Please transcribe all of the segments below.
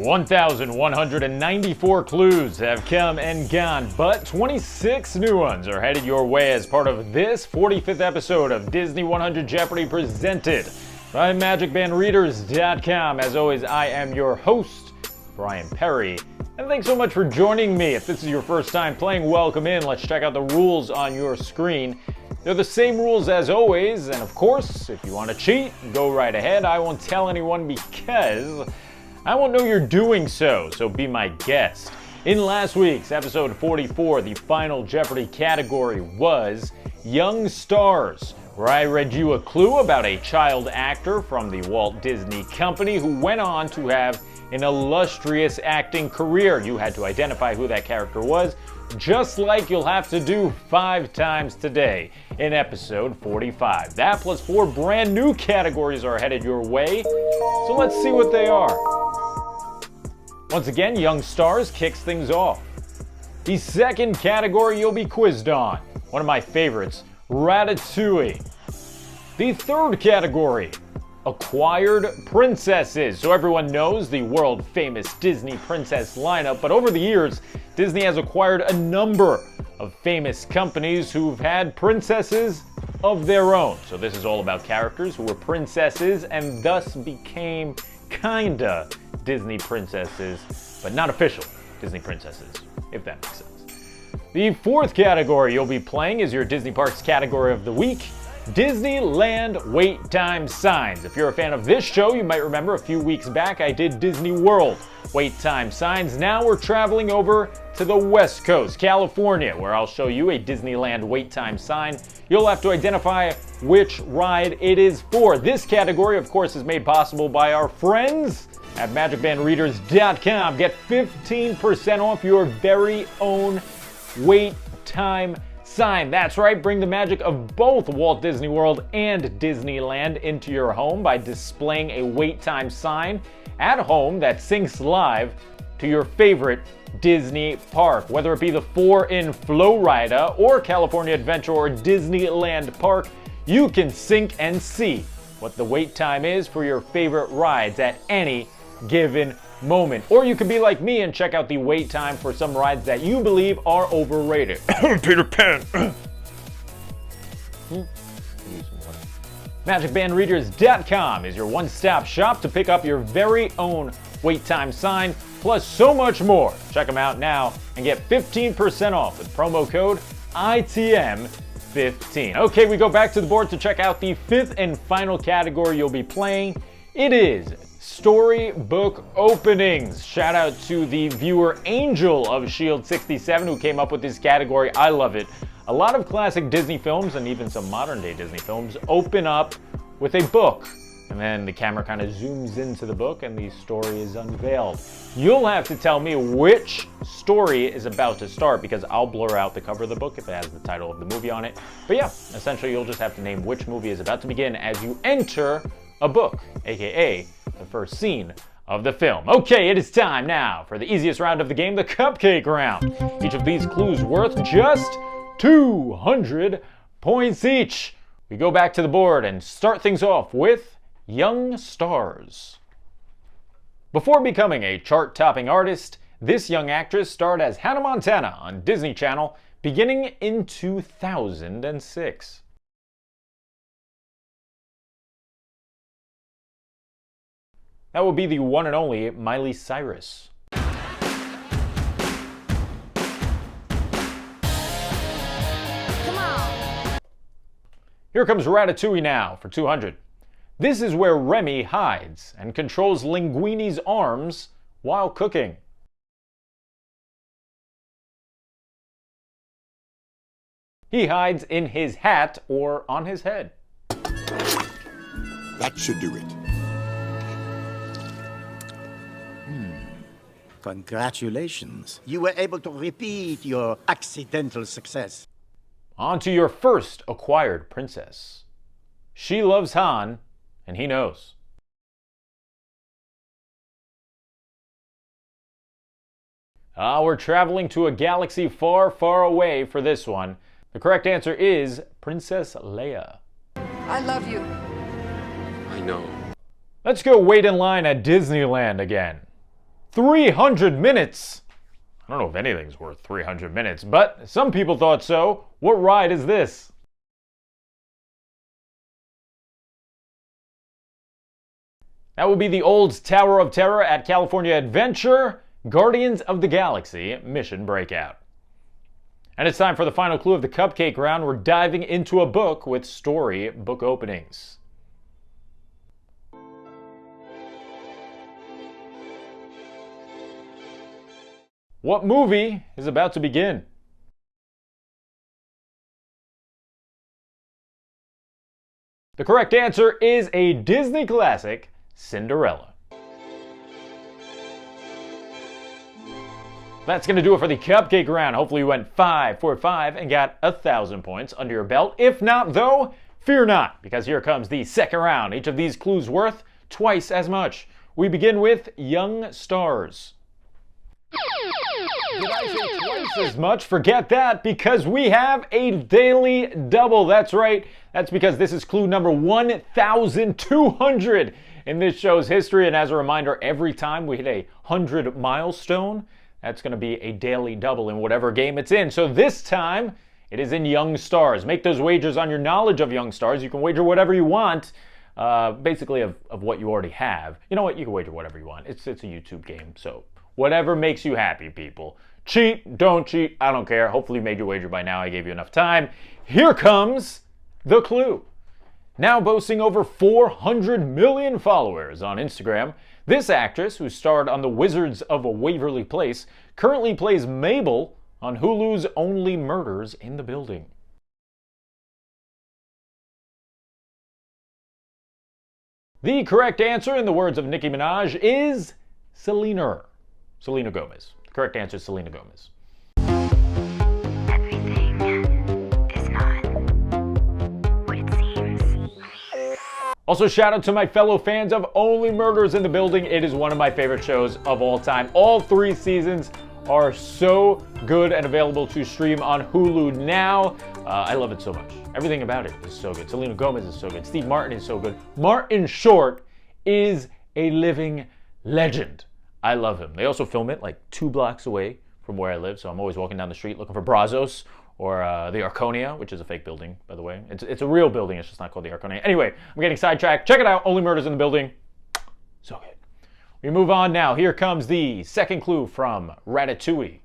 1,194 clues have come and gone, but 26 new ones are headed your way as part of this 45th episode of Disney 100 Jeopardy presented by MagicBandReaders.com. As always, I am your host, Bryan Perri, and thanks so much for joining me. If this is your first time playing, welcome in. Let's check out the rules on your screen. They're the same rules as always, and of course, if you want to cheat, go right ahead. I won't tell anyone because I won't know you're doing so be my guest. In last week's episode 44, the Final Jeopardy category was Young Stars, where I read you a clue about a child actor from the Walt Disney Company who went on to have an illustrious acting career. You had to identify who that character was, just like you'll have to do 5 times today in episode 45. That plus 4 brand new categories are headed your way, so let's see what they are. Once again, Young Stars kicks things off. The second category you'll be quizzed on, one of my favorites, Ratatouille. The third category, Acquired Princesses. So everyone knows the world-famous Disney princess lineup, but over the years, Disney has acquired a number of famous companies who've had princesses of their own. So this is all about characters who were princesses and thus became kinda Disney princesses, but not official Disney princesses, if that makes sense. The fourth category you'll be playing is your Disney Parks category of the week, Disneyland Wait Time Signs. If you're a fan of this show, you might remember a few weeks back I did Disney World Wait Time Signs. Now we're traveling over to the West Coast, California, where I'll show you a Disneyland Wait Time sign. You'll have to identify which ride it is for. This category, of course, is made possible by our friends at MagicBandReaders.com. Get 15% off your very own Wait Time sign. That's right, bring the magic of both Walt Disney World and Disneyland into your home by displaying a wait time sign at home that syncs live to your favorite Disney park. Whether it be the 4 in Florida or California Adventure or Disneyland Park, you can sync and see what the wait time is for your favorite rides at any given moment. Or you could be like me and check out the wait time for some rides that you believe are overrated. Peter Pan. MagicBandReaders.com is your one-stop shop to pick up your very own wait time sign, plus so much more. Check them out now and get 15% off with promo code ITM15. Okay, we go back to the board to check out the 5th and final category you'll be playing. It is Storybook Openings. Shout out to the viewer Angel of Shield 67 who came up with this category. I love it. A lot of classic Disney films and even some modern day Disney films open up with a book, and then the camera kind of zooms into the book and the story is unveiled. You'll have to tell me which story is about to start because I'll blur out the cover of the book if it has the title of the movie on it. But yeah, essentially you'll just have to name which movie is about to begin as you enter a book, aka the first scene of the film. Okay, it is time now for the easiest round of the game, the Cupcake Round. Each of these clues worth just 200 points each. We go back to the board and start things off with Young Stars. Before becoming a chart-topping artist, this young actress starred as Hannah Montana on Disney Channel beginning in 2006. That would be the one and only Miley Cyrus. Come on. Here comes Ratatouille now for 200. This is where Remy hides and controls Linguini's arms while cooking. He hides in his hat or on his head. That should do it. Congratulations. You were able to repeat your accidental success. On to your first acquired princess. She loves Han, and he knows. We're traveling to a galaxy far, far away for this one. The correct answer is Princess Leia. I love you. I know. Let's go wait in line at Disneyland again. 300 minutes. I don't know if anything's worth 300 minutes, but some people thought so. What ride is this? That would be the old Tower of Terror at California Adventure, Guardians of the Galaxy Mission Breakout. And it's time for the final clue of the cupcake round. We're diving into a book with Storybook Openings. What movie is about to begin? The correct answer is a Disney classic, Cinderella. That's going to do it for the cupcake round. Hopefully you went 5 for 5 and got 1,000 points under your belt. If not, though, fear not, because here comes the second round. Each of these clues worth twice as much. We begin with Young Stars. Did I say twice as much? Forget that, because we have a daily double. That's right. That's because this is clue number 1,200 in this show's history. And as a reminder, every time we hit a 100 milestone, that's going to be a daily double in whatever game it's in. So this time, it is in Young Stars. Make those wagers on your knowledge of Young Stars. You can wager whatever you want, basically of what you already have. You know what? You can wager whatever you want. It's a YouTube game, so whatever makes you happy, people. Cheat, don't cheat, I don't care. Hopefully you made your wager by now. I gave you enough time. Here comes the clue. Now boasting over 400 million followers on Instagram, this actress, who starred on The Wizards of Waverly Place, currently plays Mabel on Hulu's Only Murders in the Building. The correct answer, in the words of Nicki Minaj, is Selena Gomez. The correct answer is Selena Gomez. Everything is not what it seems. Also, shout out to my fellow fans of Only Murders in the Building. It is one of my favorite shows of all time. All 3 seasons are so good and available to stream on Hulu now. I love it so much. Everything about it is so good. Selena Gomez is so good. Steve Martin is so good. Martin Short is a living legend. I love him. They also film it like 2 blocks away from where I live, so I'm always walking down the street looking for Brazos or the Arconia, which is a fake building, by the way. It's a real building, it's just not called the Arconia. Anyway, I'm getting sidetracked. Check it out, Only Murders in the Building. So good. We move on now. Here comes the second clue from Ratatouille.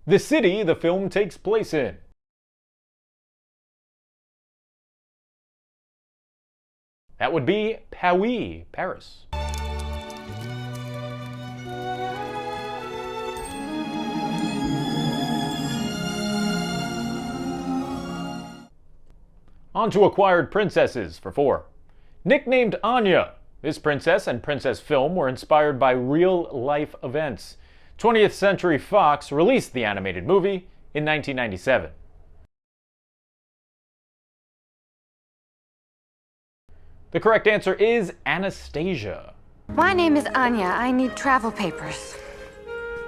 The city the film takes place in. That would be Paris. On to Acquired Princesses for 4. Nicknamed Anya, this princess and princess film were inspired by real-life events. 20th Century Fox released the animated movie in 1997. The correct answer is Anastasia. My name is Anya. I need travel papers.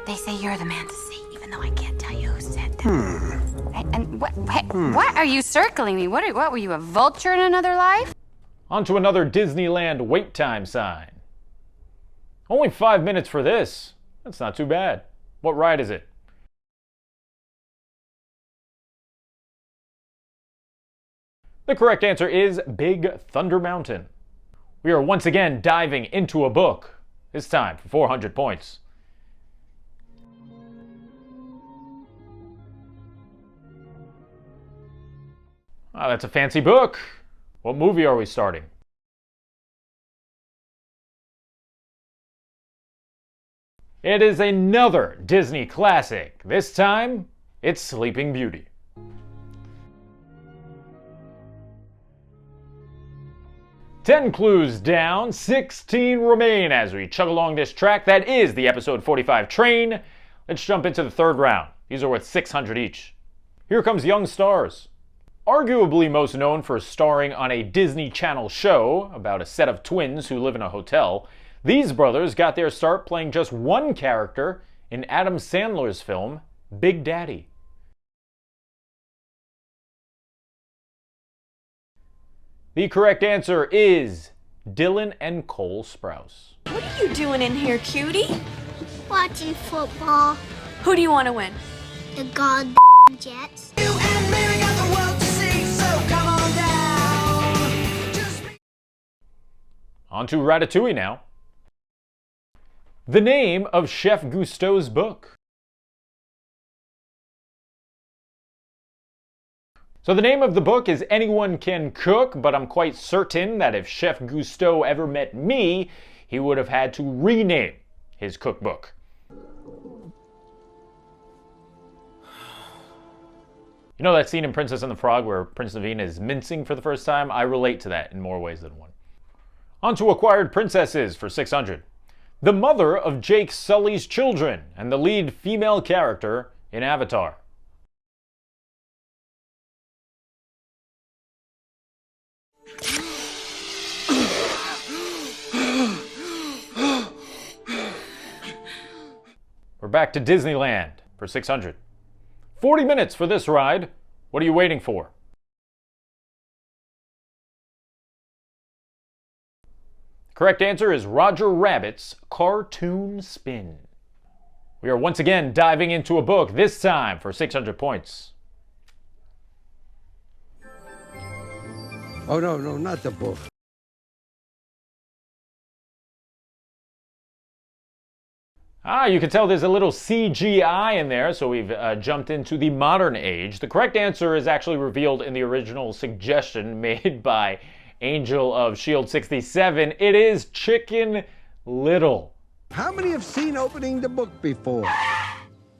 They say you're the man to see, even though I can't tell you who said them. And what are you circling me? What were you, a vulture in another life? On to another Disneyland Wait Time Sign. Only 5 minutes for this. That's not too bad. What ride is it? The correct answer is Big Thunder Mountain. We are once again diving into a book, this time for 400 points. Ah, that's a fancy book. What movie are we starting? It is another Disney classic. This time, it's Sleeping Beauty. Ten clues down, 16 remain as we chug along this track. That is the episode 45 train. Let's jump into the third round. These are worth 600 each. Here comes Young Stars. Arguably most known for starring on a Disney Channel show about a set of twins who live in a hotel, these brothers got their start playing just one character in Adam Sandler's film, Big Daddy. The correct answer is Dylan and Cole Sprouse. What are you doing in here, cutie? Watching football. Who do you want to win? The god Jets. You and Mary got the world to see, so come on down. On to Ratatouille now. The name of Chef Gusteau's book. So the name of the book is Anyone Can Cook, but I'm quite certain that if Chef Gusteau ever met me, he would have had to rename his cookbook. You know that scene in Princess and the Frog where Prince Naveen is mincing for the first time? I relate to that in more ways than one. On to Acquired Princesses for 600. The mother of Jake Sully's children and the lead female character in Avatar. We're back to Disneyland for 600. 40 minutes for this ride. What are you waiting for? Correct answer is Roger Rabbit's Cartoon Spin. We are once again diving into a book, this time for 600 points. Oh, no, not the book. You can tell there's a little CGI in there, so we've jumped into the modern age. The correct answer is actually revealed in the original suggestion made by Angel of Shield 67. It is Chicken Little. How many have seen opening the book before?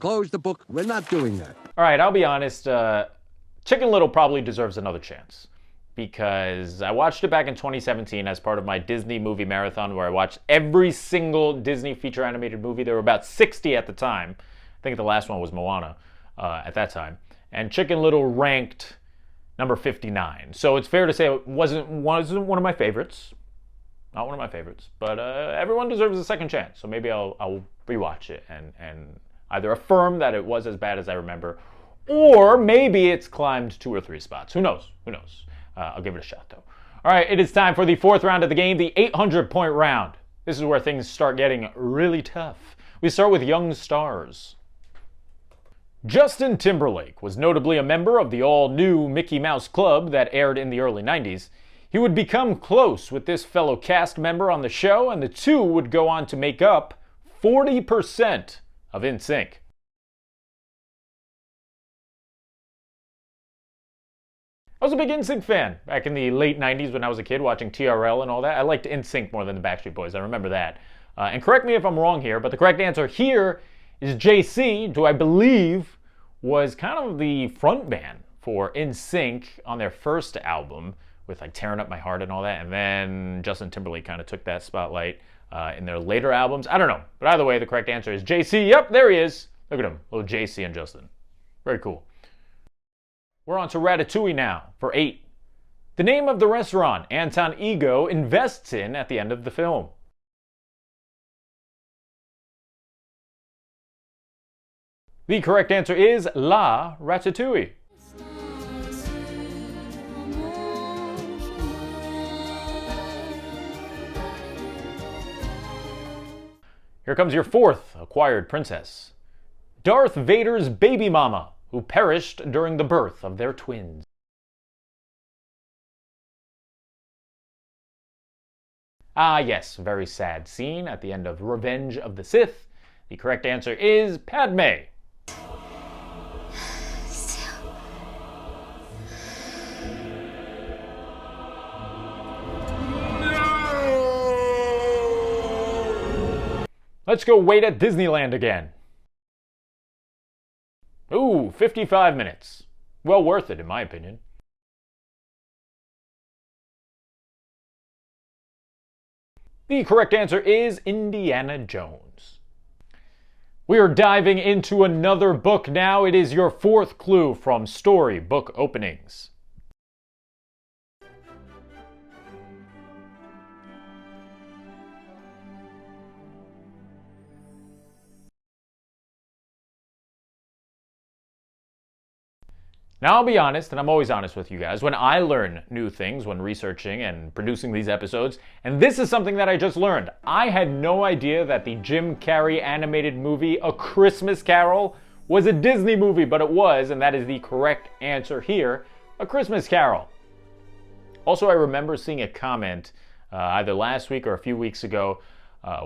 Close the book. We're not doing that. All right, I'll be honest. Chicken Little probably deserves another chance, because I watched it back in 2017 as part of my Disney movie marathon, where I watched every single Disney feature animated movie. There were about 60 at the time. I think the last one was Moana at that time. And Chicken Little ranked number 59. So it's fair to say it wasn't one of my favorites. Not one of my favorites. But everyone deserves a second chance. So maybe I'll rewatch it and either affirm that it was as bad as I remember, or maybe it's climbed 2 or 3 spots. Who knows? Who knows? I'll give it a shot, though. All right, it is time for the 4th round of the game, the 800-point round. This is where things start getting really tough. We start with young stars. Justin Timberlake was notably a member of the all-new Mickey Mouse Club that aired in the early 90s. He would become close with this fellow cast member on the show, and the two would go on to make up 40% of NSYNC. I was a big NSYNC fan back in the late 90s when I was a kid watching TRL and all that. I liked NSYNC more than the Backstreet Boys. I remember that. And correct me if I'm wrong here, but the correct answer here is JC, who I believe was kind of the front man for NSYNC on their first album with like Tearing Up My Heart and all that. And then Justin Timberlake kind of took that spotlight in their later albums. I don't know. But either way, the correct answer is JC. Yep, there he is. Look at him. Little JC and Justin. Very cool. We're on to Ratatouille now for 8. The name of the restaurant Anton Ego invests in at the end of the film. The correct answer is La Ratatouille. Here comes your 4th acquired princess. Darth Vader's baby mama, who perished during the birth of their twins. Ah yes, very sad scene at the end of Revenge of the Sith. The correct answer is Padme. Let's go wait at Disneyland again. Ooh, 55 minutes. Well worth it, in my opinion. The correct answer is Indiana Jones. We are diving into another book now. It is your 4th clue from Storybook Openings. Now, I'll be honest, and I'm always honest with you guys, when I learn new things when researching and producing these episodes, and this is something that I just learned. I had no idea that the Jim Carrey animated movie A Christmas Carol was a Disney movie, but it was, and that is the correct answer here, A Christmas Carol. Also, I remember seeing a comment either last week or a few weeks ago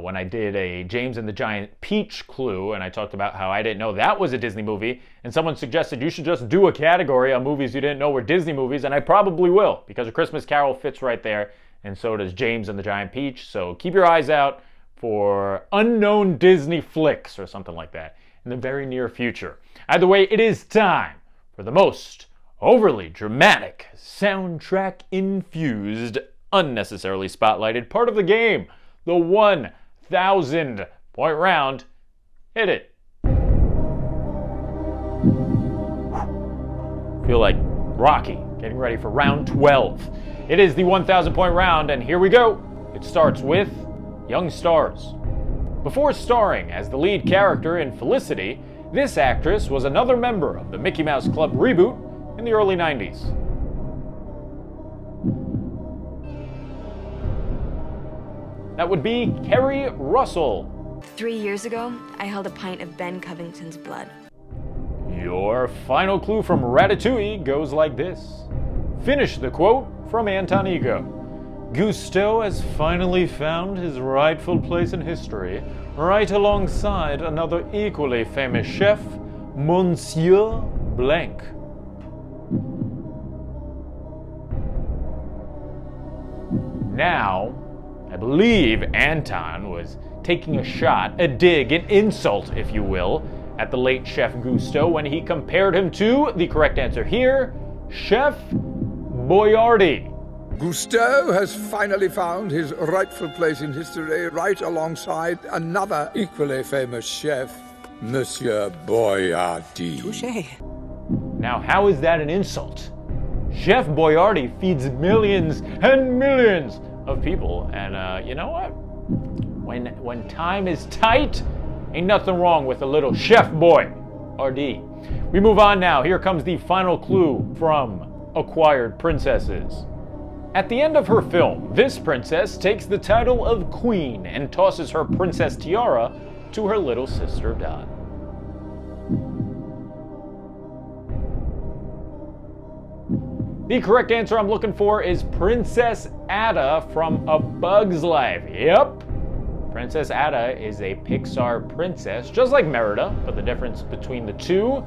when I did a James and the Giant Peach clue, and I talked about how I didn't know that was a Disney movie, and someone suggested you should just do a category on movies you didn't know were Disney movies, and I probably will, because A Christmas Carol fits right there, and so does James and the Giant Peach, so keep your eyes out for unknown Disney flicks or something like that in the very near future. Either way, it is time for the most overly dramatic, soundtrack-infused, unnecessarily spotlighted part of the game, the 1,000 point round. Hit it. Feel like Rocky, getting ready for round 12. It is the 1,000 point round, and here we go. It starts with young stars. Before starring as the lead character in Felicity, this actress was another member of the Mickey Mouse Club reboot in the early 90s. That would be Kerry Russell. 3 years ago, I held a pint of Ben Covington's blood. Your final clue from Ratatouille goes like this. Finish the quote from Anton Ego. Gusteau has finally found his rightful place in history, right alongside another equally famous chef, Monsieur Blanc. Now, I believe Anton was taking a shot, a dig, an insult, if you will, at the late Chef Gusteau when he compared him to, the correct answer here, Chef Boyardee. Gusteau has finally found his rightful place in history right alongside another equally famous chef, Monsieur Boyardee. Touché. Now, how is that an insult? Chef Boyardee feeds millions and millions of people, and you know what? When time is tight, ain't nothing wrong with a little Chef Boyardee. We move on now. Here comes the final clue from Acquired Princesses. At the end of her film, this princess takes the title of Queen and tosses her princess tiara to her little sister Dot. The correct answer I'm looking for is Princess Ada from A Bug's Life. Yep. Princess Ada is a Pixar princess, just like Merida, but the difference between the two,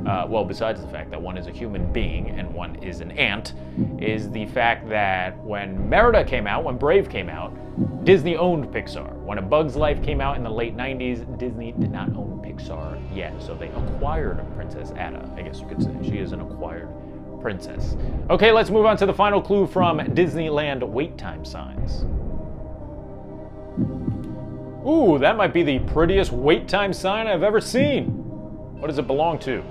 well, besides the fact that one is a human being and one is an ant, is the fact that when Merida came out, when Brave came out, Disney owned Pixar. When A Bug's Life came out in the late 90s, Disney did not own Pixar yet, so they acquired Princess Ada, I guess you could say. She is an acquired princess. Okay, let's move on to the final clue from Disneyland Wait Time Signs. Ooh, that might be the prettiest wait time sign I've ever seen. What does it belong to?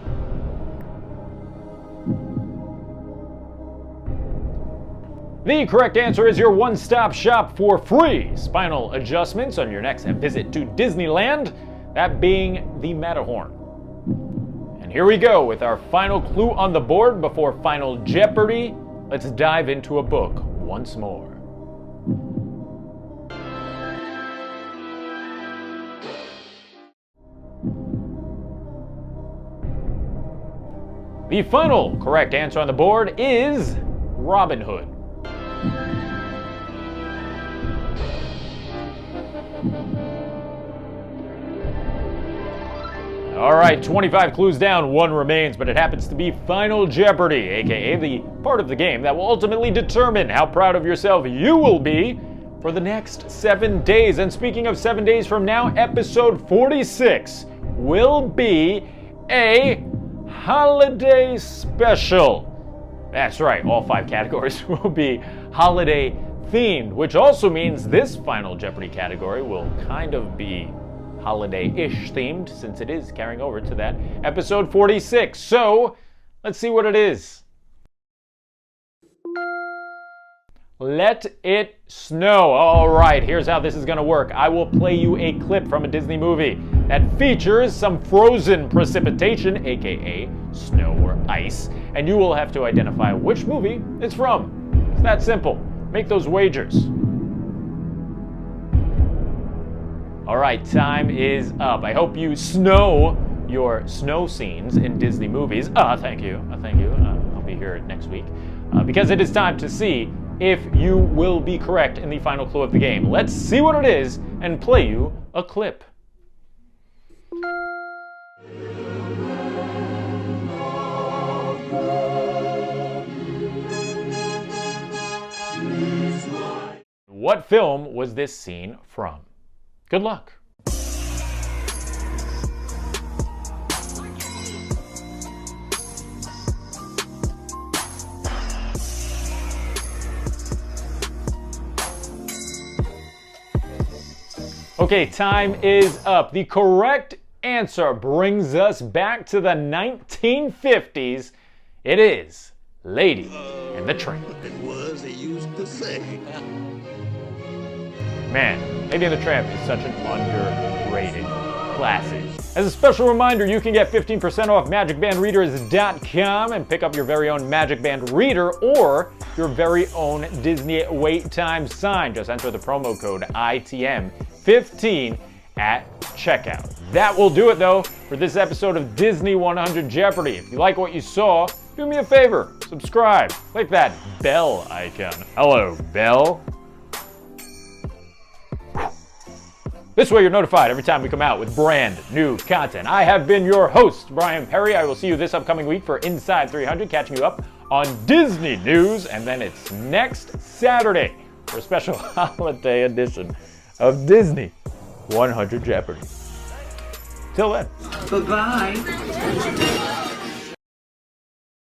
The correct answer is your one-stop shop for free spinal adjustments on your next visit to Disneyland, that being the Matterhorn. And here we go with our final clue on the board before Final Jeopardy. Let's dive into a book once more. The final correct answer on the board is Robin Hood. All right, 25 clues down, one remains, but it happens to be Final Jeopardy, aka the part of the game that will ultimately determine how proud of yourself you will be for the next 7 days. And speaking of 7 days from now, episode 46 will be a holiday special. That's right, all 5 categories will be holiday themed, which also means this Final Jeopardy category will kind of be holiday-ish themed since it is carrying over to that episode 46. So let's see what it is. Let it snow. All right, here's how this is going to work. I will play you a clip from a Disney movie. that features some frozen precipitation, aka snow or ice, and you will have to identify which movie it's from. It's that simple. Make those wagers. All right, time is up. I hope you snow your snow scenes in Disney movies. Thank you. I'll be here next week because it is time to see if you will be correct in the final clue of the game. Let's see what it is and play you a clip. What film was this scene from? Good luck. Okay, time is up. The correct answer brings us back to the 1950s. It is Lady and the Tramp. It was, they used to say. Man, Lady and the Tramp is such an underrated classic. As a special reminder, you can get 15% off MagicBandReaders.com and pick up your very own Magic Band Reader or your very own Disney Wait Time Sign. Just enter the promo code ITM15 at checkout. That will do it, though, for this episode of Disney 100 Jeopardy. If you like what you saw, do me a favor. Subscribe. Click that bell icon. Hello, bell. This way you're notified every time we come out with brand new content. I have been your host, Bryan Perri. I will see you this upcoming week for Inside 300, catching you up on Disney news, and then it's next Saturday for a special holiday edition of Disney 100 Jeopardy. Till then. Bye-bye.